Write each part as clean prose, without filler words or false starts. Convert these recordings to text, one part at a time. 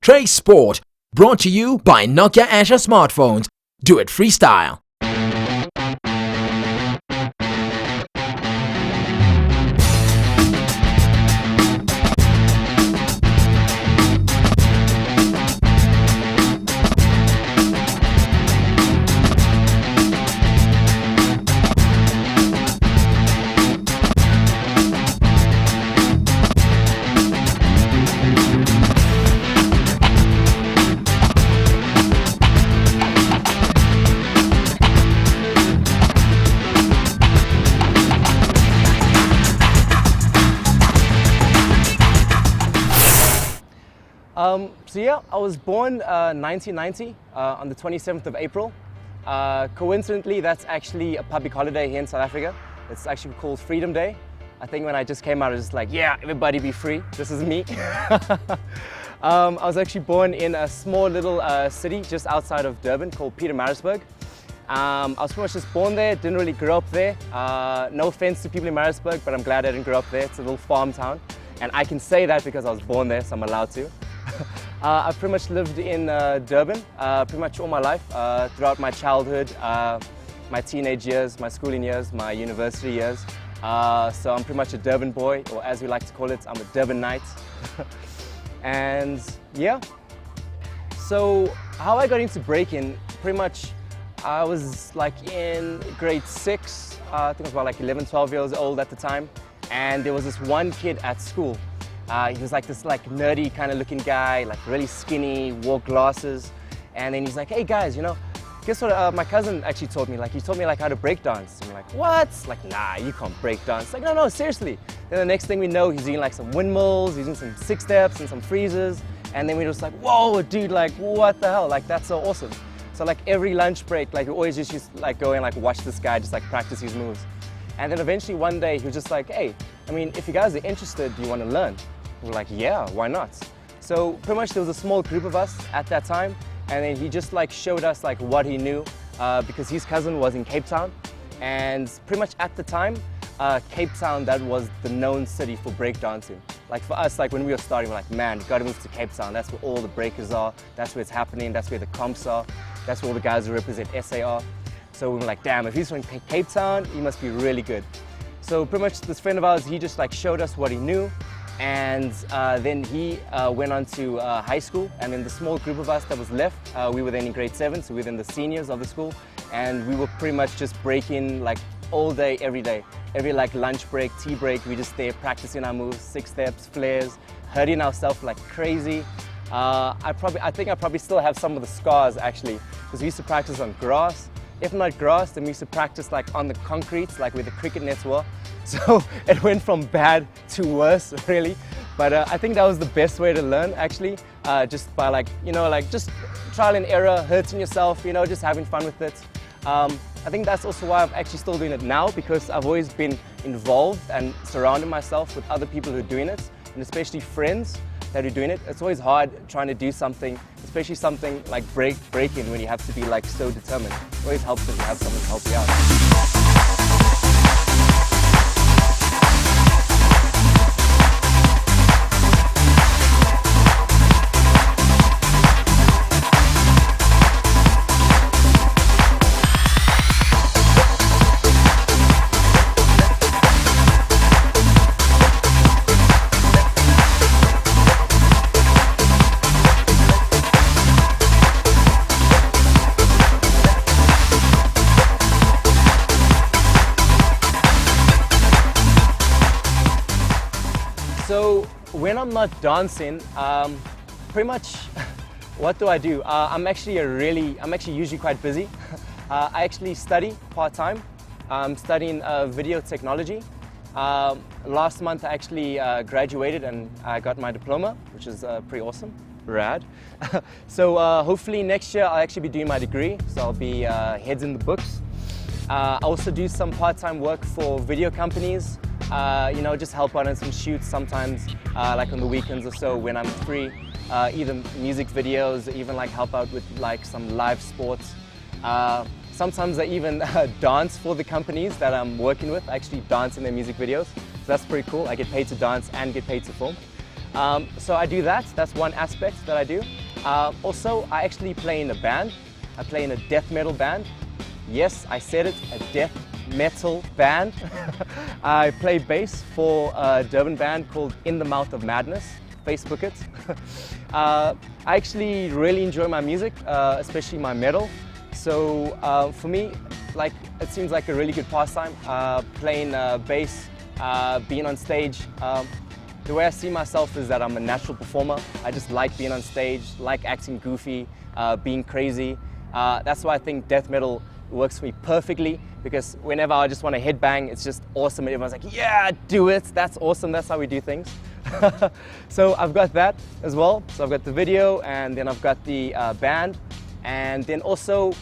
Trace Sport, brought to you by Nokia Asha smartphones. Do it freestyle. So yeah, I was born 1990 on the 27th of April. Coincidentally, that's actually a public holiday here in South Africa. It's actually called Freedom Day. I think when I just came out, I was just like, yeah, everybody be free. This is me. I was actually born in a small little city just outside of Durban called Pietermaritzburg. I was pretty much just born there, didn't really grow up there. No offense to people in Maritzburg, but I'm glad I didn't grow up there. It's a little farm town. And I can say that because I was born there, so I'm allowed to. I've pretty much lived in Durban pretty much all my life, throughout my childhood, my teenage years, my schooling years, my university years. So I'm pretty much a Durban boy, or as we like to call it, I'm a Durbanite. And yeah, so how I got into breaking, pretty much I was like in grade 6, I think I was about like 11, 12 years old at the time. And there was this one kid at school. He was like this nerdy kind of looking guy, like really skinny, wore glasses. And then he's like, hey guys, you know, guess what my cousin actually taught me? Like he taught me like how to break dance. I'm like, what? Like, nah, you can't break dance. Like, no, seriously. Then the next thing we know, he's doing like some windmills, he's doing some 6-steps and some freezes. And then we were just like, whoa, dude, like what the hell? Like that's so awesome. So like every lunch break, like we always just used to like go and like watch this guy just like practice his moves. And then eventually one day he was just like, hey, I mean, if you guys are interested, do you want to learn? We're like, yeah, why not? So pretty much there was a small group of us at that time, and then he just like showed us like what he knew because his cousin was in Cape Town. And pretty much at the time, Cape Town, that was the known city for breakdancing. Like for us, like when we were starting, we're like, man, you gotta move to Cape Town. That's where all the breakers are. That's where it's happening. That's where the comps are. That's where all the guys who represent SA are. So we were like, damn, if he's from Cape Town, he must be really good. So pretty much this friend of ours, he just like showed us what he knew. And then he went on to high school, and then the small group of us that was left, we were then in grade 7, so we were then the seniors of the school, and we were pretty much just breaking like all day, every day. Every like lunch break, tea break, we just there practicing our moves, 6-steps, flares, hurting ourselves like crazy. I think I probably still have some of the scars actually, because we used to practice on grass. If not grass, then we used to practice like on the concrete, like where the cricket nets were. So it went from bad to worse, really. But I think that was the best way to learn, actually, just by like, you know, like just trial and error, hurting yourself, you know, just having fun with it. I think that's also why I'm actually still doing it now, because I've always been involved and surrounding myself with other people who are doing it, and especially friends that are doing it. It's always hard trying to do something, especially something like breaking, when you have to be like so determined. It always helps if you have someone to help you out. So when I'm not dancing, pretty much what do I do? I'm actually usually quite busy. I actually study part-time. I'm studying video technology. Last month I actually graduated and I got my diploma, which is pretty awesome, rad. So hopefully next year I'll actually be doing my degree, so I'll be heads in the books. I also do some part-time work for video companies. You know, just help out on some shoots sometimes, like on the weekends or so when I'm free. Either music videos, even like help out with like some live sports. Sometimes I even dance for the companies that I'm working with. I actually dance in their music videos. So that's pretty cool. I get paid to dance and get paid to film. So I do that. That's one aspect that I do. Also, I actually play in a band. I play in a death metal band. Yes, I said it, a death metal band. I play bass for a Durban band called In the Mouth of Madness. Facebook it. I actually really enjoy my music, especially my metal. So for me, like, it seems like a really good pastime, playing bass, being on stage. The way I see myself is that I'm a natural performer. I just like being on stage, like acting goofy, being crazy. That's why I think death metal works for me perfectly, because whenever I just want to headbang, it's just awesome. Everyone's like, yeah, do it. That's awesome. That's how we do things. So I've got that as well. So I've got the video, and then I've got the band. And then also,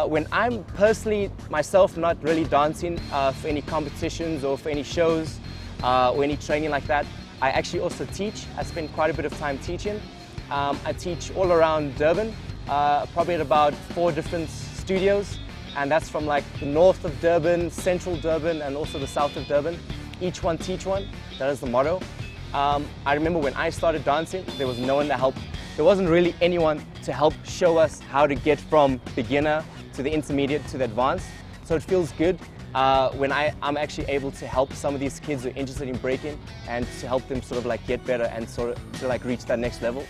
when I'm personally myself not really dancing for any competitions or for any shows or any training like that, I actually also teach. I spend quite a bit of time teaching. I teach all around Durban, probably at about 4 different studios. And that's from like the north of Durban, central Durban, and also the south of Durban. Each one teach one, that is the motto. I remember when I started dancing, there was no one to help. There wasn't really anyone to help show us how to get from beginner to the intermediate to the advanced. So it feels good when I'm actually able to help some of these kids who are interested in breaking, and to help them sort of like get better and sort of to like reach that next level.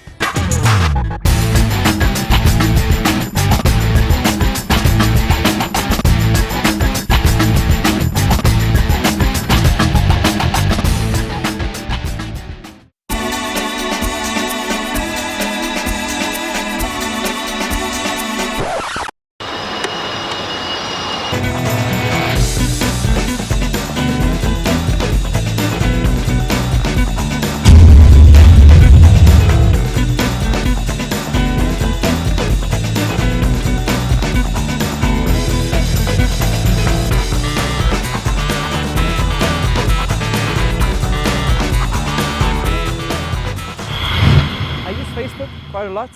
Quite a lot.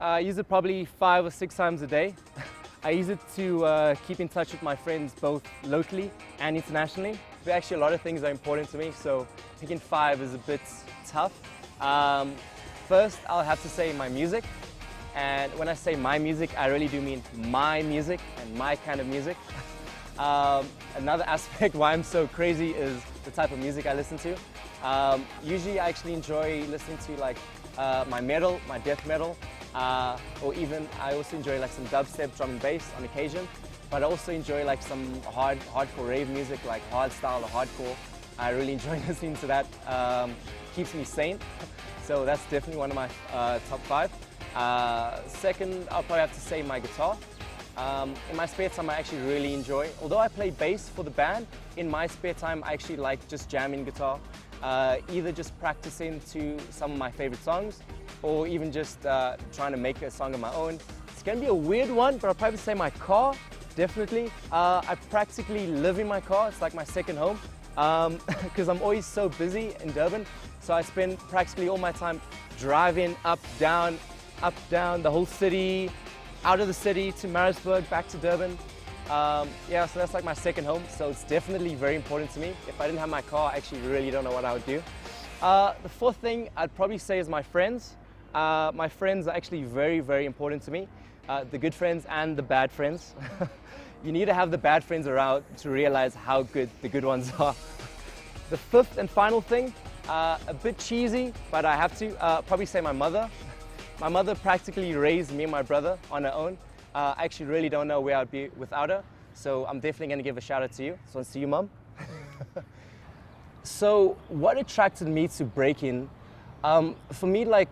I use it probably 5 or 6 times a day. I use it to keep in touch with my friends both locally and internationally. But actually a lot of things are important to me, so picking 5 is a bit tough. First, I'll have to say my music. And when I say my music, I really do mean my music and my kind of music. Another aspect why I'm so crazy is the type of music I listen to. Usually I actually enjoy listening to like my metal, my death metal, or even I also enjoy like some dubstep, drum and bass on occasion. But I also enjoy like some hardcore rave music, like hardstyle or hardcore. I really enjoy listening to that. Keeps me sane. So that's definitely one of my top 5. Second, I'll probably have to say my guitar. In my spare time, I actually really enjoy, although I play bass for the band, in my spare time, I actually like just jamming guitar. Either just practicing to some of my favorite songs, or even just trying to make a song of my own. It's gonna be a weird one, but I'll probably say my car, definitely. I practically live in my car. It's like my second home, because I'm always so busy in Durban. So I spend practically all my time driving up, down, the whole city, out of the city to Pietermaritzburg, back to Durban. Yeah, so that's like my second home, so it's definitely very important to me. If I didn't have my car, I actually really don't know what I would do. The fourth thing I'd probably say is my friends. My friends are actually very, very important to me. The good friends and the bad friends. You need to have the bad friends around to realize how good the good ones are. The fifth and final thing, a bit cheesy, but I have to probably say my mother. My mother practically raised me and my brother on her own. I actually really don't know where I'd be without her, so I'm definitely going to give a shout out to you. So, to you, Mum. So, what attracted me to breaking? For me, like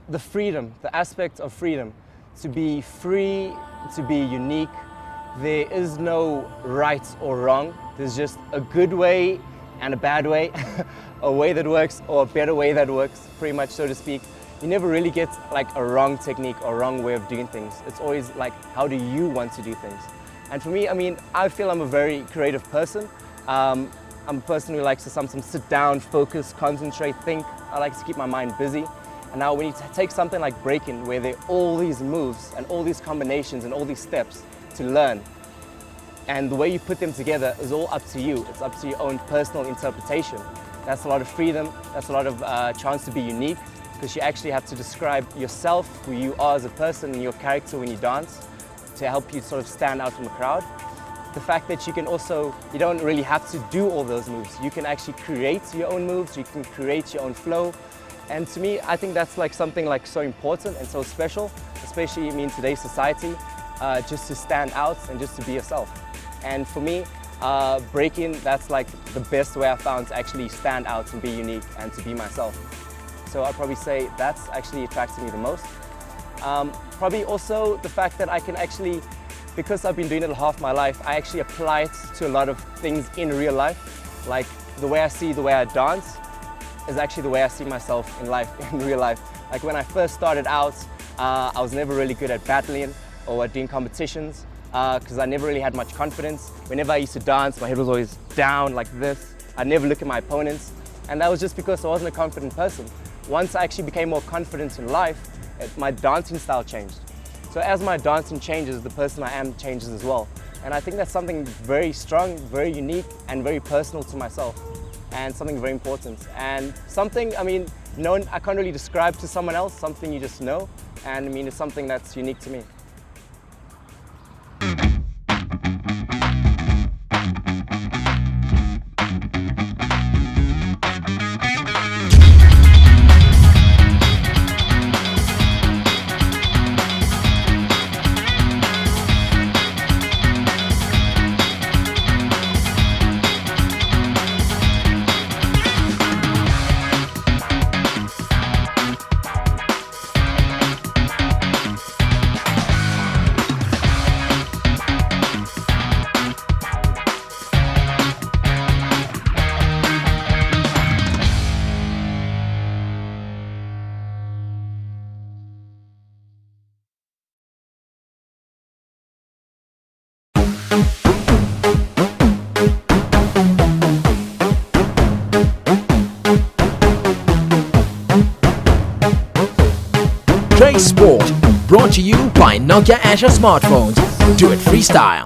the freedom, the aspect of freedom, to be free, to be unique. There is no right or wrong. There's just a good way and a bad way, a way that works or a better way that works, pretty much, so to speak. You never really get like a wrong technique or wrong way of doing things. It's always like, how do you want to do things? And for me, I mean, I feel I'm a very creative person. I'm a person who likes to sometimes sit down, focus, concentrate, think. I like to keep my mind busy. And now when you take something like breaking, where there are all these moves and all these combinations and all these steps to learn, and the way you put them together is all up to you. It's up to your own personal interpretation. That's a lot of freedom. That's a lot of chance to be unique, because you actually have to describe yourself, who you are as a person, and your character when you dance, to help you sort of stand out from the crowd. The fact that you don't really have to do all those moves. You can actually create your own moves, you can create your own flow. And to me, I think that's like something like so important and so special, especially in today's society, just to stand out and just to be yourself. And for me, breaking, that's like the best way I found to actually stand out and be unique and to be myself. So I'd probably say that's actually attracted me the most. Probably also the fact that I can actually, because I've been doing it half my life, I actually apply it to a lot of things in real life. Like the way I dance is actually the way I see myself in life, in real life. Like when I first started out, I was never really good at battling or at doing competitions because I never really had much confidence. Whenever I used to dance, my head was always down like this. I'd never look at my opponents. And that was just because I wasn't a confident person. Once I actually became more confident in life, my dancing style changed. So as my dancing changes, the person I am changes as well. And I think that's something very strong, very unique, and very personal to myself, and something very important. And something, I can't really describe to someone else, something you just know, and it's something that's unique to me. Sport, brought to you by Nokia Asha smartphones. Do it freestyle.